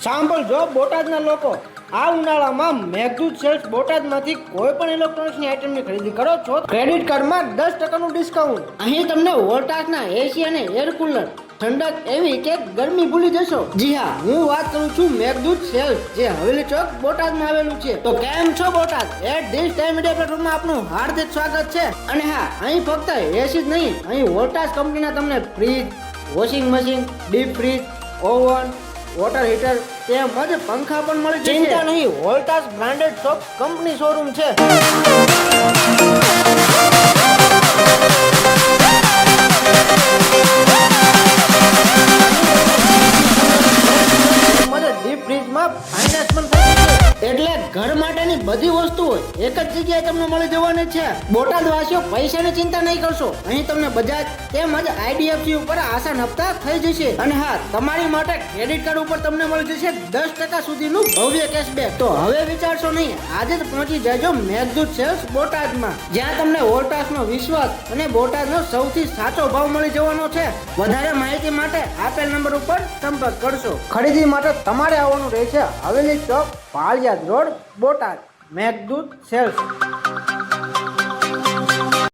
સાંભળજો બોટાદના લોકો, આ ઉનાળામાં મેઘદૂત સેલ્સ બોટાદમાંથી કોઈ પણ ઇલેક્ટ્રોનિક્સની આઇટમની ખરીદી કરો છો ક્રેડિટ કાર્ડમાં 10% ડિસ્કાઉન્ટ. અહીં તમને વોલ્ટાસના એસી અને એર કુલર, ઠંડક એવી કે ગરમી ભૂલી જશો. જી હા, હું વાત કરું છું મેઘદૂત સેલ્સ, જે હવેલી ચોક બોટાદમાં આવેલું છે. તો કેમ છો Botad? At this time media પ્લેટફોર્મમાં આપનું હાર્દિક સ્વાગત છે. અને હા, અહીં ફક્ત એસી જ નહીં, અહીં વોલ્ટાસ કંપનીના તમને fridge, washing machine, deep fridge, oven, water heater તેમજ પંખા પણ મળી જશે. ચિંતા નહીં, Voltas branded shop company showroom છે. ડીપ ફ્રીજમાં ફાઇનાન્સ પણ થઈ જશે. એટલે ઘર માટેની બધી વસ્તુઓ એક જ જગ્યાએ તમને મળી જવાની છે. બોટાદ વાસીઓ પૈસાની ચિંતા નહીં કરશો. અહીં તમને બજાજ તેમજ આઈડીએફસી ઉપર આસાન હપ્તા થઈ જશે. અને હા, તમારી માટે ક્રેડિટ કાર્ડ ઉપર તમને મળી જશે 10% સુધીનું ભવ્ય કેશબેક. તો હવે વિચારશો નહીં, આજે જ પહોંચી જજો મેઘદૂત સેલ્સ બોટાદમાં, જ્યાં તમને વોલ્ટાસનો વિશ્વાસ અને બોટાદનો સૌથી સાચો ભાવ મળી જવાનો છે. વધારે માહિતી માટે આપેલ નંબર ઉપર સંપર્ક કરશો. ખરીદી માટે તમારે આવવાનું રહેશે હવેલી ચોક, પાળિયાદ રોડ, બોટાદ. મેઘદૂત સેલ્સ.